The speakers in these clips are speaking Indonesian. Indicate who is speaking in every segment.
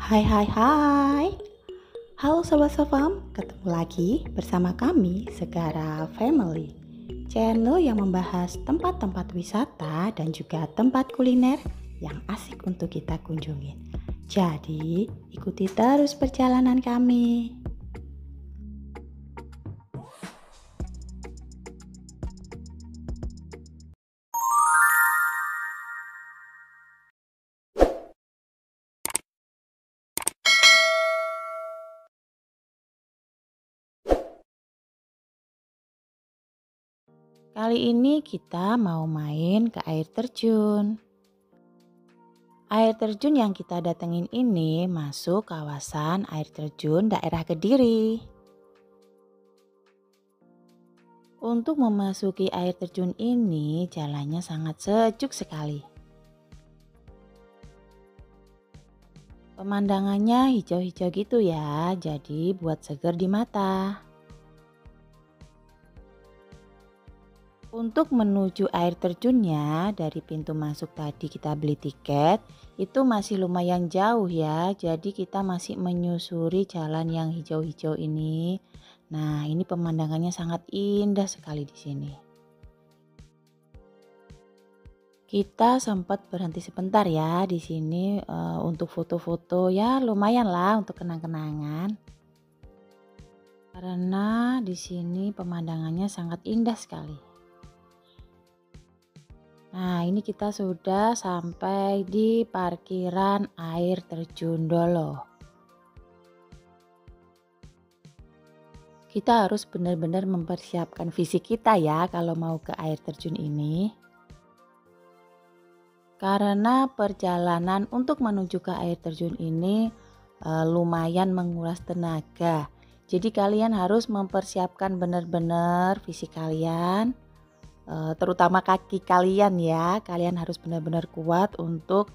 Speaker 1: Hai hai hai. Halo Sobat Sofam, ketemu lagi bersama kami Segara Family, channel yang membahas tempat-tempat wisata dan juga tempat kuliner yang asik untuk kita kunjungi. Jadi, ikuti terus perjalanan kami. Kali ini kita mau main ke air terjun. Air terjun yang kita datengin ini masuk kawasan air terjun daerah Kediri. Untuk memasuki air terjun ini jalannya sangat sejuk sekali. Pemandangannya hijau-hijau gitu ya, jadi buat seger di mata. Untuk menuju air terjunnya dari pintu masuk tadi kita beli tiket, itu masih lumayan jauh ya, jadi kita masih menyusuri jalan yang hijau-hijau ini. Nah, ini pemandangannya sangat indah sekali di sini. Kita sempat berhenti sebentar ya di sini untuk foto-foto ya, lumayan lah untuk kenang-kenangan. Karena di sini pemandangannya sangat indah sekali. Nah, ini kita sudah sampai di parkiran air terjun Dolo. Kita harus benar-benar mempersiapkan fisik kita ya kalau mau ke air terjun ini. Karena perjalanan untuk menuju ke air terjun ini lumayan menguras tenaga. Jadi kalian harus mempersiapkan benar-benar fisik kalian. Terutama kaki kalian ya, kalian harus benar-benar kuat untuk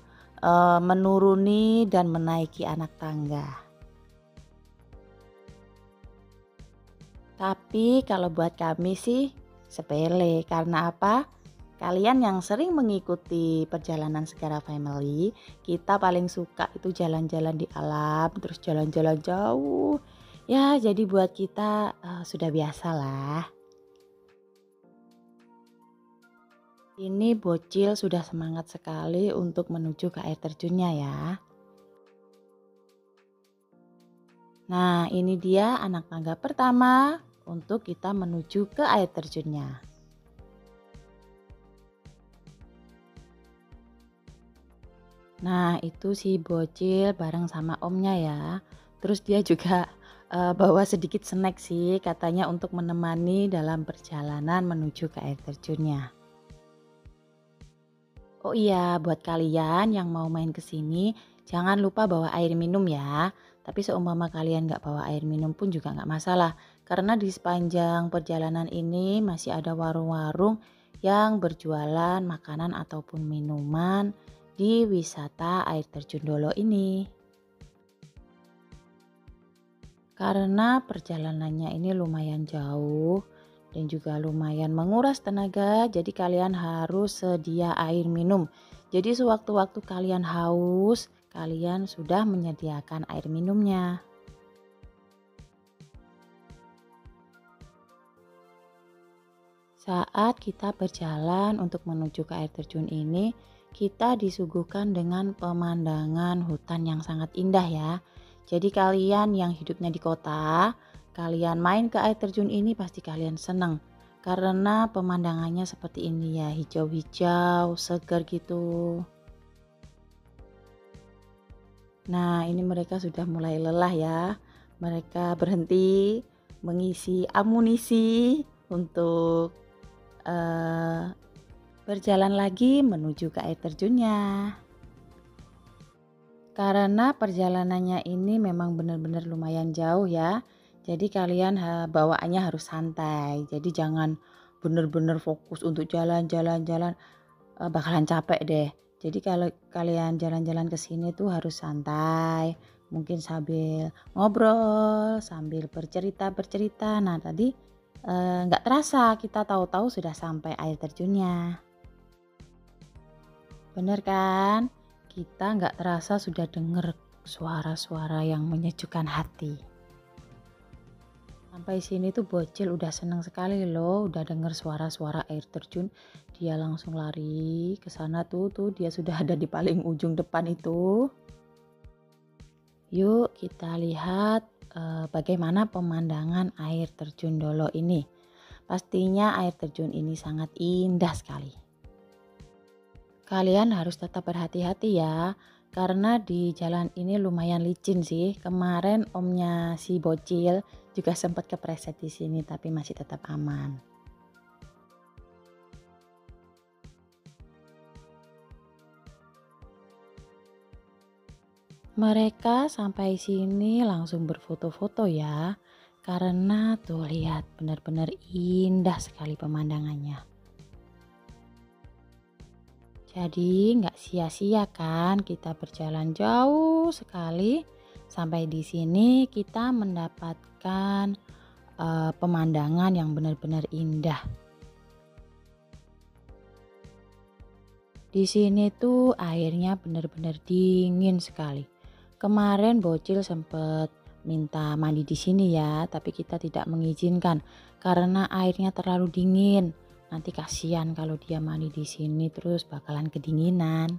Speaker 1: menuruni dan menaiki anak tangga. Tapi kalau buat kami sih sepele, karena apa? Kalian yang sering mengikuti perjalanan Segara Family, kita paling suka itu jalan-jalan di alam, terus jalan-jalan jauh. Ya, jadi buat kita sudah biasa lah. Ini bocil sudah semangat sekali untuk menuju ke air terjunnya ya. Nah, ini dia anak tangga pertama untuk kita menuju ke air terjunnya. Nah, itu si bocil bareng sama omnya ya. Terus dia juga bawa sedikit snack sih, katanya untuk menemani dalam perjalanan menuju ke air terjunnya. Oh iya, buat kalian yang mau main ke sini, jangan lupa bawa air minum ya. Tapi seumpama kalian nggak bawa air minum pun juga nggak masalah. Karena di sepanjang perjalanan ini masih ada warung-warung yang berjualan makanan ataupun minuman di wisata air terjun Dolo ini. Karena perjalanannya ini lumayan jauh dan juga lumayan menguras tenaga, jadi kalian harus sedia air minum. Jadi sewaktu-waktu kalian haus, kalian sudah menyediakan air minumnya. Saat kita berjalan untuk menuju ke air terjun ini, kita disuguhkan dengan pemandangan hutan yang sangat indah ya. Jadi kalian yang hidupnya di kota, kalian main ke air terjun ini pasti kalian senang. Karena pemandangannya seperti ini ya, hijau-hijau, segar gitu. Nah, ini mereka sudah mulai lelah ya. Mereka berhenti mengisi amunisi untuk berjalan lagi menuju ke air terjunnya. Karena perjalanannya ini memang benar-benar lumayan jauh ya. Jadi kalian bawaannya harus santai. Jadi jangan benar-benar fokus untuk jalan-jalan bakalan capek deh. Jadi kalau kalian jalan-jalan ke sini tuh harus santai. Mungkin sambil ngobrol, sambil bercerita. Nah, tadi nggak terasa kita tahu-tahu sudah sampai air terjunnya. Bener kan? Kita nggak terasa sudah denger suara-suara yang menyejukkan hati. Sampai sini tuh bocil udah seneng sekali loh, udah denger suara-suara air terjun. Dia langsung lari ke sana tuh dia sudah ada di paling ujung depan itu. Yuk kita lihat bagaimana pemandangan air terjun Dolo ini. Pastinya air terjun ini sangat indah sekali. Kalian harus tetap berhati-hati ya, karena di jalan ini lumayan licin sih. Kemarin omnya si bocil juga sempat kepleset di sini, tapi masih tetap aman. Mereka sampai sini langsung berfoto-foto ya, karena tuh lihat benar-benar indah sekali pemandangannya. Jadi nggak sia-sia kan kita berjalan jauh sekali sampai di sini kita mendapatkan pemandangan yang benar-benar indah. Di sini tuh airnya benar-benar dingin sekali. Kemarin bocil sempat minta mandi di sini ya, tapi kita tidak mengizinkan karena airnya terlalu dingin. Nanti kasihan kalau dia mandi di sini terus bakalan kedinginan.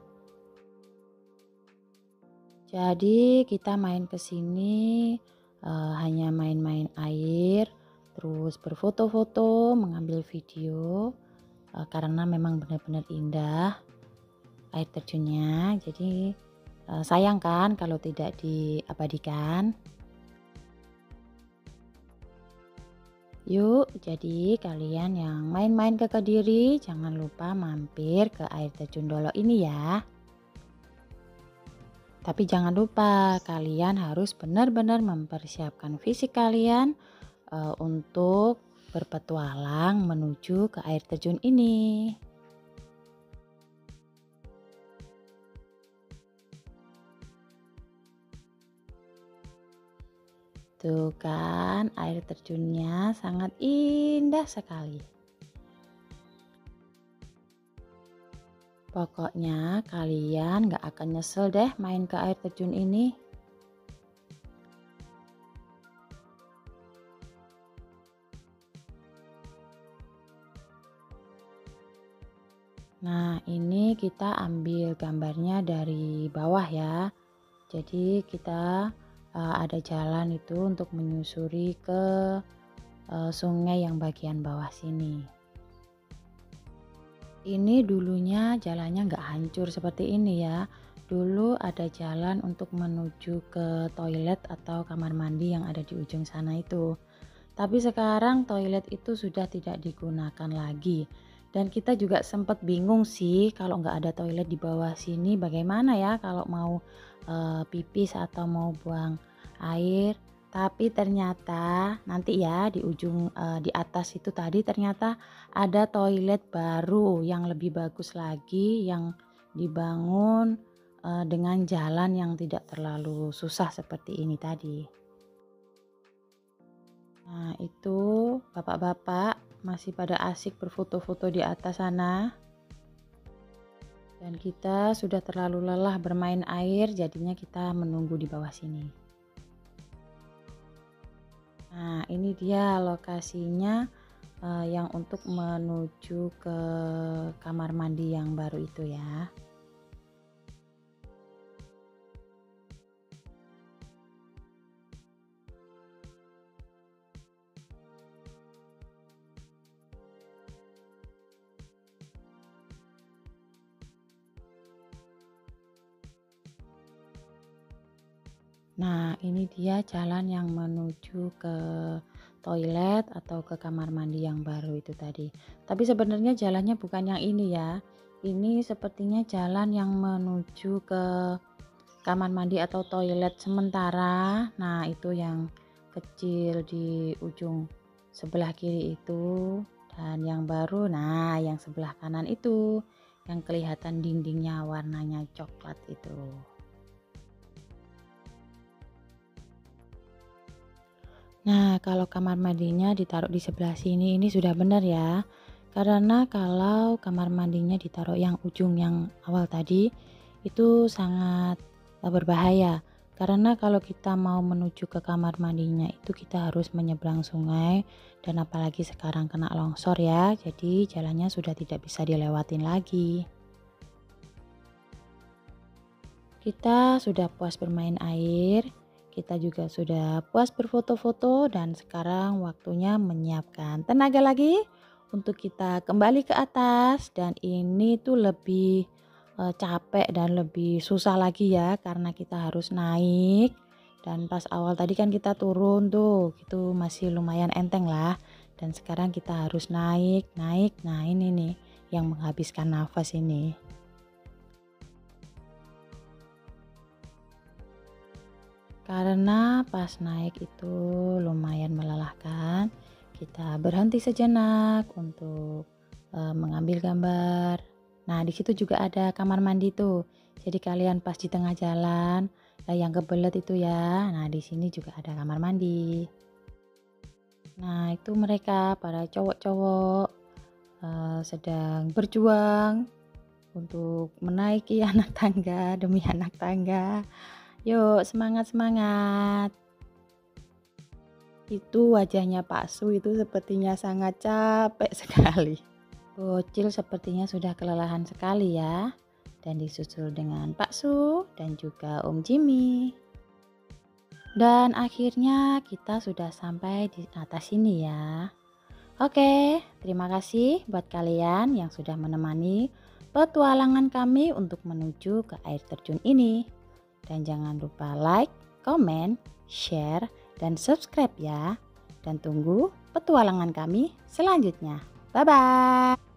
Speaker 1: Jadi kita main ke sini hanya main-main air, terus berfoto-foto, mengambil video karena memang benar-benar indah air terjunnya. Jadi sayang kan kalau tidak diabadikan. Yuk, jadi kalian yang main-main ke Kediri jangan lupa mampir ke air terjun Dolo ini ya. Tapi jangan lupa kalian harus benar-benar mempersiapkan fisik kalian untuk berpetualang menuju ke air terjun ini. Tuh kan air terjunnya sangat indah sekali. Pokoknya kalian gak akan nyesel deh main ke air terjun ini. Nah ini kita ambil gambarnya dari bawah ya. Jadi kita ada jalan itu untuk menyusuri ke sungai yang bagian bawah sini. Ini dulunya jalannya nggak hancur seperti ini ya. Dulu ada jalan untuk menuju ke toilet atau kamar mandi yang ada di ujung sana itu. Tapi sekarang toilet itu sudah tidak digunakan lagi. Dan kita juga sempat bingung sih kalau nggak ada toilet di bawah sini bagaimana ya kalau mau pipis atau mau buang air. Tapi ternyata nanti ya di ujung di atas itu tadi ternyata ada toilet baru yang lebih bagus lagi yang dibangun dengan jalan yang tidak terlalu susah seperti ini tadi. Nah itu bapak-bapak masih pada asik berfoto-foto di atas sana. Dan kita sudah terlalu lelah bermain air, jadinya kita menunggu di bawah sini. Nah ini dia lokasinya yang untuk menuju ke kamar mandi yang baru itu ya. Nah ini dia jalan yang menuju ke toilet atau ke kamar mandi yang baru itu tadi. Tapi sebenarnya jalannya bukan yang ini ya. Ini sepertinya jalan yang menuju ke kamar mandi atau toilet sementara. Nah itu yang kecil di ujung sebelah kiri itu. Dan yang baru, nah yang sebelah kanan itu yang kelihatan dindingnya warnanya coklat itu. Nah, kalau kamar mandinya ditaruh di sebelah sini ini sudah benar ya. Karena kalau kamar mandinya ditaruh yang ujung yang awal tadi itu sangat berbahaya. Karena kalau kita mau menuju ke kamar mandinya itu kita harus menyeberang sungai dan apalagi sekarang kena longsor ya, jadi jalannya sudah tidak bisa dilewatin lagi. Kita sudah puas bermain air, kita juga sudah puas berfoto-foto dan sekarang waktunya menyiapkan tenaga lagi untuk kita kembali ke atas dan ini tuh lebih capek dan lebih susah lagi ya karena kita harus naik dan pas awal tadi kan kita turun tuh itu masih lumayan enteng lah dan sekarang kita harus naik naik. Nah ini nih yang menghabiskan nafas ini. Karena pas naik itu lumayan melelahkan, kita berhenti sejenak untuk mengambil gambar. Nah, di situ juga ada kamar mandi tuh. Jadi kalian pas di tengah jalan, yang kebelet itu ya. Nah, di sini juga ada kamar mandi. Nah, itu mereka para cowok-cowok sedang berjuang untuk menaiki anak tangga demi anak tangga. Yuk, semangat-semangat. Itu wajahnya Pak Su itu sepertinya sangat capek sekali. Bocil sepertinya sudah kelelahan sekali ya. Dan disusul dengan Pak Su dan juga Om Jimmy. Dan akhirnya kita sudah sampai di atas sini ya. Oke, terima kasih buat kalian yang sudah menemani petualangan kami untuk menuju ke air terjun ini. Dan jangan lupa like, comment, share, dan subscribe ya. Dan tunggu petualangan kami selanjutnya. Bye-bye.